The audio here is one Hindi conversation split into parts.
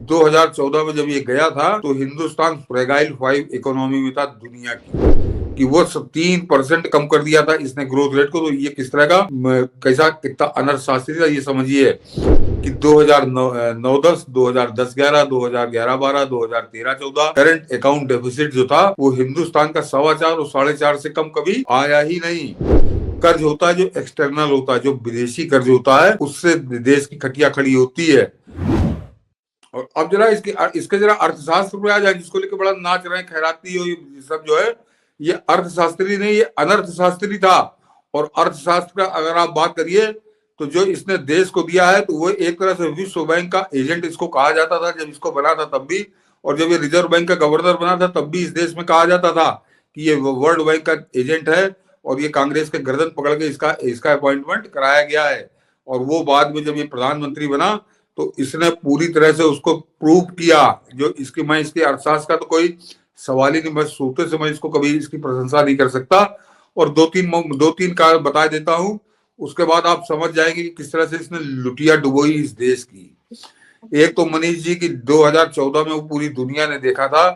2014 में जब ये गया था तो हिंदुस्तान फ्रेगाइल 5 इकोनॉमी में था दुनिया की, कि वो सब 3% कम कर दिया था इसने ग्रोथ रेट को। तो ये किस तरह का कैसा कितना अनर्थशास्त्री था ये समझिए कि 2009-10, 2010-11, 2011-12, 2013-14 करंट अकाउंट डेफिसिट जो था वो हिंदुस्तान का 4.25 और 4.5 से कम कभी आया ही नहीं। कर्ज होता है जो एक्सटर्नल होता है, जो विदेशी कर्ज होता है, उससे देश की खटिया खड़ी होती है। और अब जरा इसके जरा अर्थशास्त्र पे आ जाए, जिसको लेकर बड़ा नाच रहे हैं, खैराती हो ये सब जो है, ये अर्थशास्त्री नहीं, ये अनर्थशास्त्री था। और अर्थशास्त्र का अगर आप बात करिए तो जो इसने देश को दिया है तो वो एक तरह से विश्व बैंक का एजेंट इसको कहा जाता था जब इसको बना था तब भी, और जब ये रिजर्व बैंक का गवर्नर बना था तब भी इस देश में कहा जाता था कि ये वर्ल्ड बैंक का एजेंट है और ये कांग्रेस के गर्दन पकड़ के इसका अपॉइंटमेंट कराया गया है। और वो बाद में जब ये प्रधानमंत्री बना तो इसने पूरी तरह से उसको प्रूव किया। जो इसकी अर्थशास्त्र का तो कोई सवाल ही नहीं, बस सोते से मैं इसको कभी इसकी प्रशंसा नहीं कर सकता। और दो तीन कारण बता देता हूं, उसके बाद आप समझ जाएंगे कि किस तरह से इसने लुटिया डुबोई इस देश की। एक तो मनीष जी की 2014 में वो पूरी दुनिया ने देखा था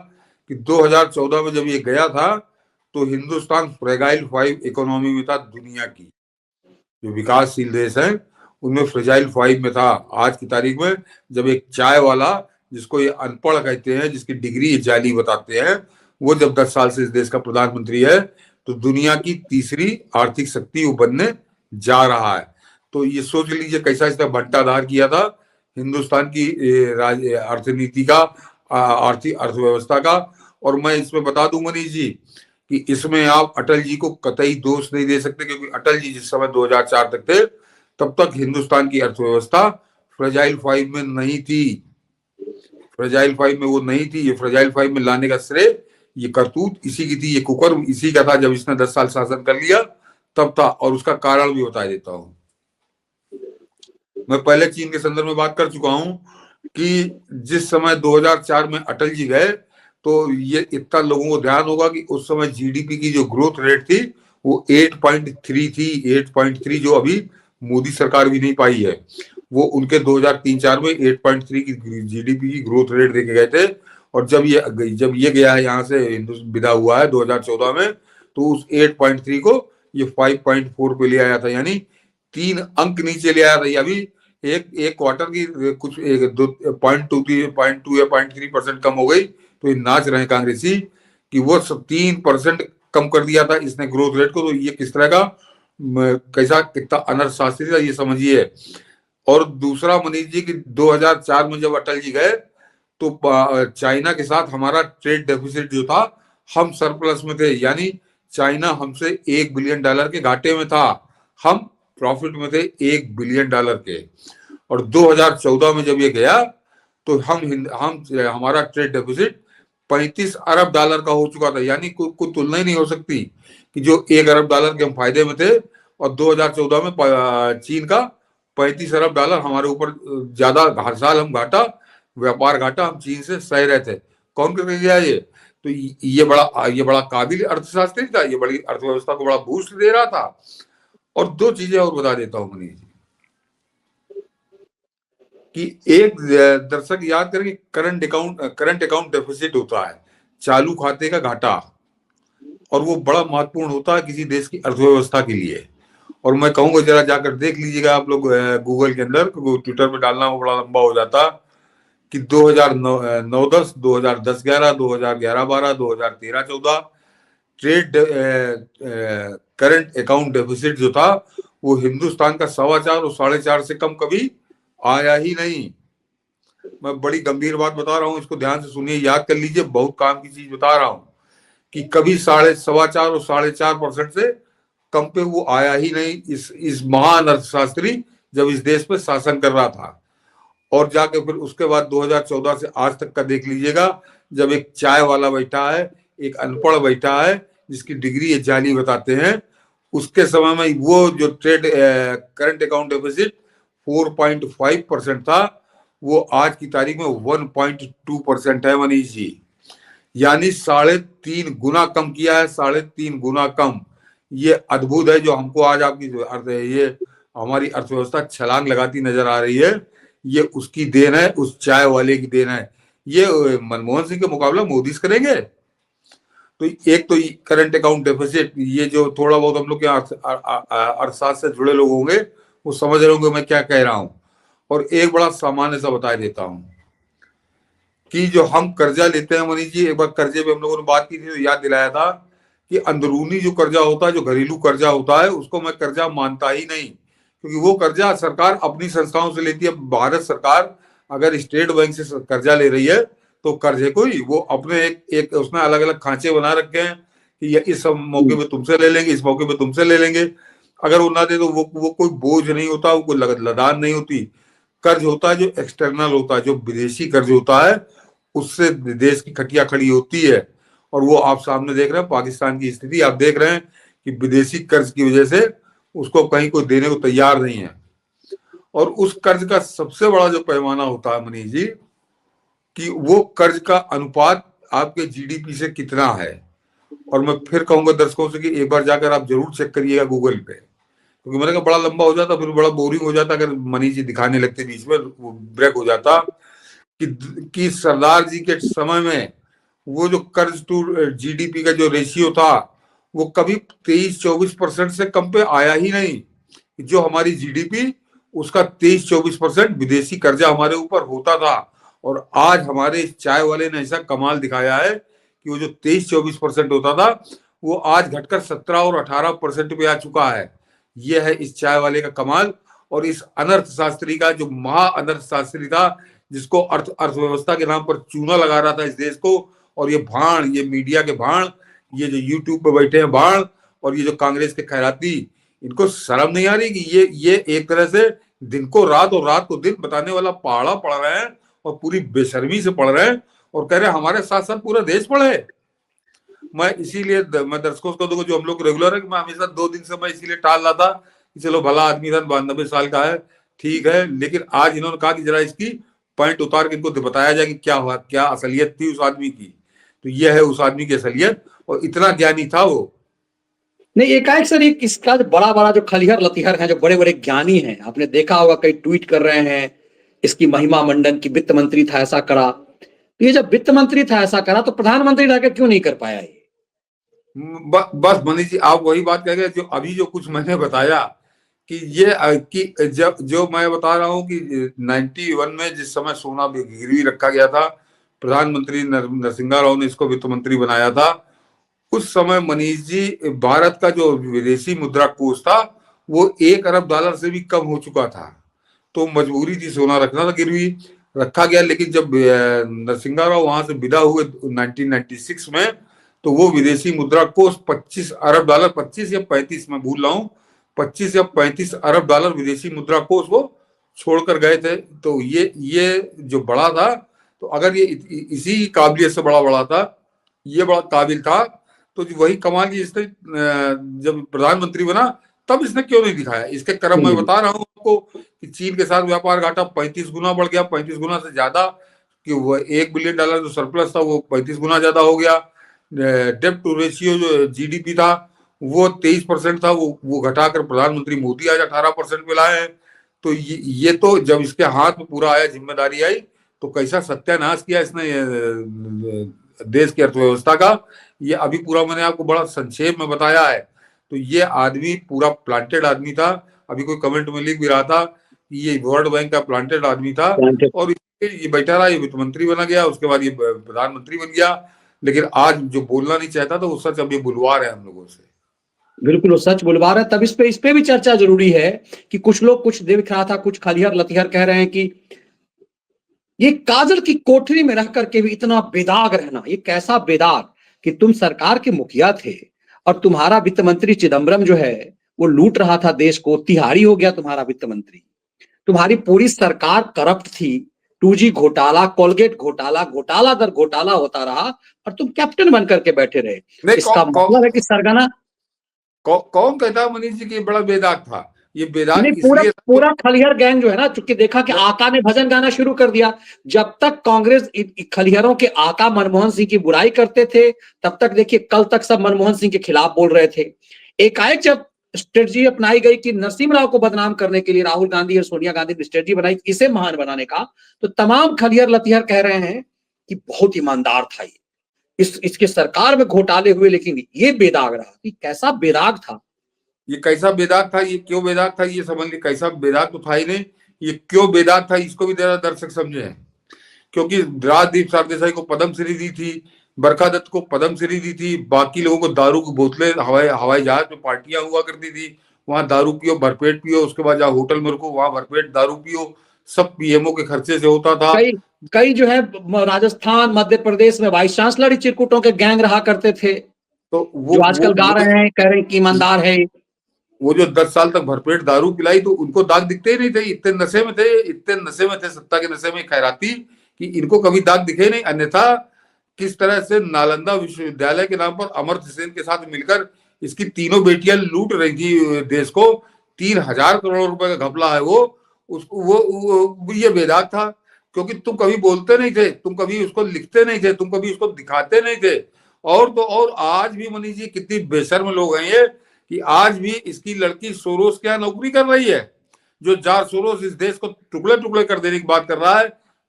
कि 2014 में जब ये गया था तो हिंदुस्तान फ्रेगाइल 5 इकोनॉमी में था दुनिया की। जो विकासशील देश है उनमें फ्रेजाइल 5 में था। आज की तारीख में जब एक चाय वाला, जिसको ये अनपढ़ कहते हैं, जिसकी डिग्री जाली बताते हैं, वो जब 10 साल से इस देश का प्रधानमंत्री है तो दुनिया की तीसरी आर्थिक शक्ति वो बनने जा रहा है। तो ये सोच लीजिए कैसा इसने बंटाधार किया था हिंदुस्तान की अर्थनीति का, आर्थिक अर्थव्यवस्था का। और मैं इसमें बता दूं मनीष जी कि इसमें आप अटल जी को कतई दोष नहीं दे सकते, क्योंकि अटल जी जिस समय 2004 तक थे तब तक हिंदुस्तान की अर्थव्यवस्था फ्रेजाइल 5 में नहीं थी। फ्रेजाइल 5 में वो नहीं थी। ये फ्रेजाइल 5 में लाने का श्रेय, ये करतूत इसी की थी, ये कुकर्म इसी का था जब इसने 10 साल शासन कर लिया तब था। और उसका कारण भी बता देता हूं। मैं पहले चीन के संदर्भ में बात कर चुका हूं कि जिस समय 2004 में अटल जी गए तो ये इतना लोगों को ध्यान होगा कि उस समय जीडीपी की जो ग्रोथ रेट थी वो 8.3 थी। 8.3 जो अभी मोदी सरकार भी नहीं पाई है। वो उनके 2003-04 में 8.3 की जीडीपी की ग्रोथ रेट देके गए थे। और जब ये गया है यहाँ से विदा हुआ है 2014 में, तो उस 8.3 को ये 5.4 पे ले आया था, यानी 3 अंक नीचे ले आया था। अभी एक क्वार्टर की कुछ 0.2 या 0.3% कम हो गई। तो ये नाच रहे हैं कांग्रेसी कि वो 3% कम कर दिया था इसने ग्रोथ रेट को। तो ये किस तरह का कैसा कितना अनर्थशास्त्री था ये समझिए। और दूसरा मनीष जी की 2004 में जब अटल जी गए तो चाइना के साथ हमारा ट्रेड डेफिसिट जो था, हम सरप्लस में थे, यानी चाइना हमसे $1 बिलियन के घाटे में था, हम प्रॉफिट में थे $1 बिलियन के। और 2014 में जब ये गया तो हमारा ट्रेड डेफिसिट $35 अरब का हो चुका था, यानी कोई तुलना ही नहीं हो सकती कि जो $1 अरब के हम फायदे में थे और 2014 में चीन का $35 अरब हमारे ऊपर ज्यादा, हर साल हम घाटा, व्यापार घाटा हम चीन से सह रहे थे। कौन करके गया ये? तो ये बड़ा काबिल अर्थशास्त्री था, ये बड़ी अर्थव्यवस्था को बड़ा बूस्ट दे रहा था। और दो चीजें और बता देता हूं मनीष जी कि एक दर्शक याद करें कि करंट अकाउंट डेफिसिट होता है, चालू खाते का घाटा, और वो बड़ा महत्वपूर्ण होता है किसी देश की अर्थव्यवस्था के लिए। और मैं कहूंगा जरा जाकर देख लीजिएगा आप लोग गूगल के अंदर, ट्विटर पे डालना वो बड़ा लंबा हो जाता कि 2009-10, 2010-11, 2011-12, 2013-14 ट्रेड करंट अकाउंट डेफिसिट जो था वो हिंदुस्तान का 4.25 और 4.5 से कम कभी आया ही नहीं। मैं बड़ी गंभीर बात बता रहा हूं, इसको ध्यान से सुनिए, याद कर लीजिए, बहुत काम की चीज बता रहा हूं कि कभी 4.25 और 4.5% से कम पे वो आया ही नहीं इस महान अर्थशास्त्री जब इस देश पे शासन कर रहा था। और जाके फिर उसके बाद 2014 से आज तक का देख लीजिएगा, जब एक चाय वाला बैठा है, एक अनपढ़ बैठा है, जिसकी डिग्री ये जाली बताते हैं, उसके समय में वो जो ट्रेड करंट अकाउंट डेफिसिट 4.5% था, वो आज की तारीख में 1.2% है मनीष जी, यानी 3.5 गुना कम किया है, 3.5 गुना कम। ये अद्भुत है जो हमको आज आपकी ये हमारी अर्थव्यवस्था छलांग लगाती नजर आ रही है। ये उसकी देन है, उस चाय वाले की देन है। ये मनमोहन सिंह के मुकाबला मोदी से करेंगे? तो एक तो करंट अकाउंट डेफिसिट, ये जो थोड़ा बहुत हम लोग के अर्थशास्त्र से जुड़े लोग होंगे वो समझ रहे होंगे मैं क्या कह रहा हूं। और एक बड़ा सामान्य सा बता देता हूं कि जो हम कर्जा लेते हैं मनीष जी, एक बार कर्जे पे हम लोगों ने बात की थी तो याद दिलाया था कि अंदरूनी जो कर्जा होता है, जो घरेलू कर्जा होता है, उसको मैं कर्जा मानता ही नहीं, क्योंकि वो कर्जा सरकार अपनी संस्थाओं से लेती है। भारत सरकार अगर स्टेट बैंक से कर्जा ले रही है तो कर्जे को ही वो अपने एक उसमें अलग अलग खांचे बना रखे हैं कि इस मौके पे तुमसे ले लेंगे, इस मौके पे तुमसे ले लेंगे। अगर वो ना दे तो वो कोई बोझ नहीं होता, वो कोई लदान नहीं होती। कर्ज होता है जो एक्सटर्नल होता है, जो विदेशी कर्ज होता है, उससे देश की खटिया खड़ी होती है। और वो आप सामने देख रहे हैं पाकिस्तान की स्थिति, आप देख रहे हैं कि विदेशी कर्ज की वजह से उसको कहीं कोई देने को तैयार नहीं है। और उस कर्ज का सबसे बड़ा जो पैमाना होता है मनीष जी, कि वो कर्ज का अनुपात आपके जीडीपी से कितना है। और मैं फिर कहूंगा दर्शकों से कि एक बार जाकर आप जरूर चेक करिएगा गूगल पे, क्योंकि मैंने कहा बड़ा लंबा हो जाता, फिर बड़ा बोरिंग हो जाता अगर मनीष जी दिखाने लगते बीच में, वो ब्रेक हो जाता। कि सरदार जी के समय में वो जो कर्ज टू जीडीपी का जो रेशियो था वो कभी 23-24% से कम पे आया ही नहीं। जो हमारी जीडीपी, उसका 23-24% विदेशी कर्जा हमारे ऊपर होता था। और आज हमारे चाय वाले ने ऐसा कमाल दिखाया है कि वो जो 23-24% होता था वो आज घटकर 17 और 18% पे आ चुका है। यह है इस चाय वाले का कमाल। और इस अनर्थशास्त्री का, जो महा अनर्थशास्त्री था, जिसको अर्थव्यवस्था के नाम पर चूना लगा रहा था इस देश को, और ये भाण, ये मीडिया के भाण, ये जो यूट्यूब पे बैठे हैं भाण, और ये जो कांग्रेस के खैराती, इनको शर्म नहीं आ रही कि ये एक तरह से दिन को रात और रात को दिन बताने वाला पहाड़ा पढ़ रहे हैं और पूरी बेशर्मी से पढ़ रहे हैं और कह रहे हैं हमारे साथ साथ पूरा देश पढ़े। मैं इसीलिए मैं दर्शकों को देखो, जो हम लोग रेगुलर है, कि मैं हमेशा 2 दिन से मैं इसीलिए टाल रहा था कि चलो भला आदमी था, 92 साल का है, ठीक है, लेकिन आज इन्होंने कहा कि जरा इसकी पॉइंट उतार के इनको बताया जाए कि क्या हुआ, क्या असलियत थी उस आदमी की। तो यह है उस आदमी की असलियत, और इतना ज्ञानी था वो। नहीं, एकाएक सर एक इसका बड़ा बड़ा जो खलिहर लतिहर हैं, जो बड़े बड़े ज्ञानी हैं, आपने देखा होगा कई ट्वीट कर रहे हैं इसकी महिमा मंडन की, वित्त मंत्री था ऐसा करा। तो ये जब वित्त मंत्री था ऐसा करा तो प्रधानमंत्री रहकर क्यों नहीं कर पाया ये? बस मनीष जी, आप वही बात कह गए जो अभी जो कुछ मैंने बताया कि ये कि जब जो मैं बता रहा हूँ कि 91 में जिस समय सोना गिरवी रखा गया था, प्रधानमंत्री नरसिम्हा राव ने इसको वित्त मंत्री बनाया था। उस समय मनीष जी, भारत का जो विदेशी मुद्रा कोष था वो $1 अरब से भी कम हो चुका था। तो मजबूरी थी सोना रखना, था गिरवी रखा गया। लेकिन जब नरसिम्हा राव वहां से विदा हुए 1996 में, तो वो विदेशी मुद्रा कोष $25 अरब, 25 या 35 में भूल रहा हूँ, 25 या 35 अरब डॉलर विदेशी मुद्रा कोष वो छोड़कर गए थे। तो ये जो बड़ा था, तो अगर ये इसी काबिलियत से बड़ा था, ये बड़ा काबिल था, तो वही कमाल की इसने जब प्रधानमंत्री बना तब इसने क्यों नहीं दिखाया। इसके क्रम में बता रहा हूँ आपको कि चीन के साथ व्यापार घाटा 35 गुना बढ़ गया, 35 गुना से ज्यादा, कि वो $1 बिलियन जो सरप्लस था वो 35 गुना ज्यादा हो गया। डेब्ट टू रेशियो जो जीडीपी था वो 23% था, वो घटाकर प्रधानमंत्री मोदी आज 18% पे लाए हैं। तो ये तो जब इसके हाथ में पूरा आया, जिम्मेदारी आई, तो कैसा सत्यानाश किया इसने देश की अर्थव्यवस्था का। ये अभी पूरा मैंने आपको बड़ा संक्षेप में बताया है। तो ये आदमी पूरा प्लांटेड आदमी था। अभी कोई कमेंट में लिख भी रहा था कि ये वर्ल्ड बैंक का प्लांटेड आदमी था, और ये बैठा रहा, ये वित्त मंत्री बना गया, उसके बाद ये प्रधानमंत्री बन गया। लेकिन आज जो बोलना नहीं चाहता था वो सच अब ये बुलवा रहे हैं हम लोगों से। बिल्कुल वो सच बुलवा रहा है। तब इस पे भी चर्चा जरूरी है कि कुछ लोग, कुछ दिख रहा था, कुछ खलिहर लतिहर कह रहे हैं कि ये काजल की कोठरी में रह करके भी इतना बेदाग रहना, ये कैसा बेदाग कि तुम सरकार के मुखिया थे और तुम्हारा वित्त मंत्री चिदम्बरम जो है वो लूट रहा था देश को, तिहाड़ी हो गया तुम्हारा वित्त मंत्री, तुम्हारी पूरी सरकार करप्ट थी, 2G घोटाला, कोलगेट घोटाला, घोटाला दर घोटाला होता रहा और तुम कैप्टन बन करके बैठे रहे। इसका मतलब है कि सरगना कौन कहता है मनीष जी की बड़ा बेदाग था? ये बेदाग पूरा खलिहर गैंग जो है ना, चूंकि देखा कि आका ने भजन गाना शुरू कर दिया। जब तक कांग्रेस खलिहरों के आका मनमोहन सिंह की बुराई करते थे, तब तक देखिए कल तक सब मनमोहन सिंह के खिलाफ बोल रहे थे। एकाएक जब स्ट्रेटजी अपनाई गई कि नरसिम्हा राव को बदनाम करने के लिए राहुल गांधी और सोनिया गांधी ने स्ट्रेटजी बनाई इसे महान बनाने का, तो तमाम खलिहर लतिहर कह रहे हैं कि बहुत ईमानदार था ये, इसके सरकार में घोटाले हुए लेकिन ये बेदाग रहा। कि कैसा बेदाग था, ये कैसा बेदाग था, ये क्यों बेदाग था, ये समझ लीजिए। कैसा बेदाग तो था ही नहीं, ये क्यों बेदाग था इसको भी जरा दर्शक समझे हैं। क्योंकि राजदीप सरदेसाई को पद्म श्री दी थी, बरखा दत्त को पद्म श्री दी थी, बाकी लोगों को दारू की बोतलें हवाई जहाज में पार्टियां हुआ करती थी, वहां दारू पियो, भरपेट पियो, उसके बाद जहाँ होटल में रुको वहां भरपेट दारू पियो, सब पीएमओ के खर्चे से होता था। कई जो है राजस्थान मध्य प्रदेश में वाइस चांसलर ही चिरकुटों के गैंग रहा करते थे, तो वो आजकल गा रहे हैं, कह रहे हैं कि ईमानदार है। वो जो 10 साल तक भरपेट दारू पिलाई तो उनको दाग दिखते ही नहीं थे, इतने नशे में थे, इतने नशे में थे, सत्ता के नशे में खैराती, कि इनको कभी दाग दिखे नहीं। अन्यथा किस तरह से नालंदा विश्वविद्यालय के नाम पर अमर्त्य सेन के साथ मिलकर इसकी तीनों बेटियां लूट रही थी देश को, 3,000 करोड़ रुपए का घपला है वो, उसको वो ये बेदाग था। क्योंकि तुम कभी बोलते नहीं थे, तुम कभी उसको लिखते नहीं थे, तुम कभी उसको दिखाते नहीं थे। और तो और आज भी मनीष जी कितनी बेशर्म लोग हैं ये, कि आज भी इसकी लड़की सोरोस क्या नौकरी कर रही है, जो जॉर्ज सोरोस इस देश को टुकड़े टुकड़े कर देने की बात कर रहा है,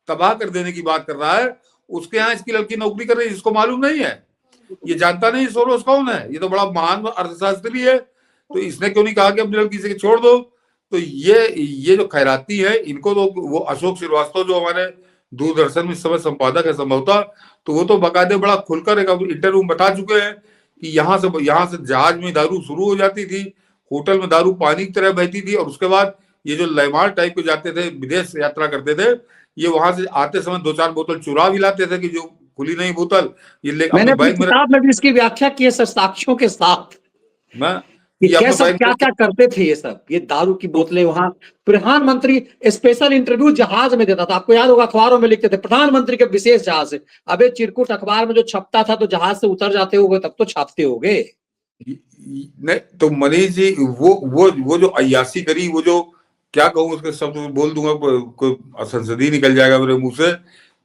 तबाह कर देने की बात कर रहा है, उसके यहाँ इसकी लड़की नौकरी कर रही है, इसको मालूम नहीं है, ये जानता नहीं सोरोस कौन है, ये तो बड़ा महान अर्थशास्त्री है, तो इसने क्यों नहीं कहा कि अपनी लड़की से छोड़ दो। तो ये जो खैराती है, इनको तो वो अशोक श्रीवास्तव जो हमारे दूरदर्शन में इस समय संपादक है संभवतः, तो वो तो बकायदे बड़ा खुलकर एक इंटरव्यू में बता चुके हैं कि यहाँ से जहाज में दारू शुरू हो जाती थी, होटल में दारू पानी की तरह बहती थी, और उसके बाद ये जो लैमार टाइप के जाते थे, विदेश यात्रा करते थे, ये वहां से आते समय 2-4 बोतल चुरा भी लाते थे कि जो खुली नहीं बोतल ये ले मैंने अपनी किताब में भी इसकी व्याख्या की है साक्ष्यों के साथ, कैसा क्या क्या करते थे ये सब, ये दारू की बोतलें। वहां प्रधानमंत्री स्पेशल इंटरव्यू जहाज में देता था, आपको याद होगा अखबारों में लिखते थे प्रधानमंत्री के विशेष जहाज से। अबे चिरकुट अखबार में जो छपता था तो जहाज से उतर जाते होगे तब तो छापते होगे। नहीं तो मनीष जी वो जो अय्यासी करी, वो जो क्या कहूं उसके शब्द बोल दूंगा, कोई संसदीय निकल जाएगा मेरे मुंह से,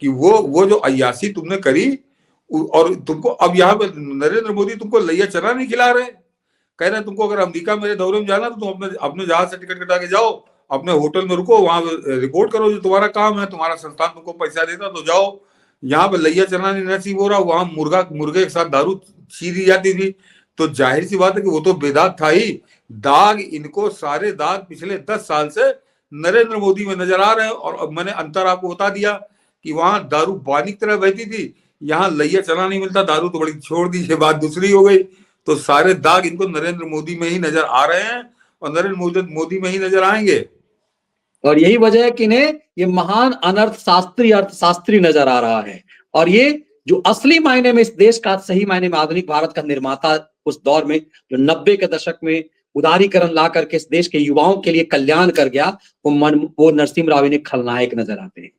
कि वो जो अय्यासी तुमने करी, और तुमको अब यहाँ पे नरेंद्र मोदी तुमको लैया चना नहीं खिला रहे, कह रहे हैं तुमको अगर अमेरिका मेरे दौरे में जाना तो तुम अपने जहाज से टिकट कटा के जाओ, अपने होटल में रुको, वहां रिपोर्ट करो, जो तुम्हारा काम है, तुम्हारा संस्थान तुमको पैसा देता तो जाओ। यहाँ पे लैया चना नहीं नसीब हो रहा, वहां मुर्गे के साथ दारू छीनी जाती थी, तो जाहिर सी बात है कि वो तो बेदाग था ही। दाग, इनको सारे दाग पिछले 10 साल से नरेंद्र मोदी में नजर आ रहे हैं। और मैंने अंतर आपको बता दिया कि वहां दारू पानी की तरह बहती थी, यहाँ लैया चना नहीं मिलता, दारू तो बड़ी छोड़ दीजिए, बात दूसरी हो गई। तो सारे दाग इनको नरेंद्र मोदी में ही नजर आ रहे हैं और नरेंद्र मोदी में ही नजर आएंगे। और यही वजह है कि इन्हें ये महान अर्थशास्त्री नजर आ रहा है। और ये जो असली मायने में इस देश का, सही मायने में आधुनिक भारत का निर्माता उस दौर में, जो 90 के दशक में उदारीकरण ला करके इस देश के युवाओं के लिए कल्याण कर गया, वो नरसिम्हा राव इन्हें खलनायक नजर आते हैं।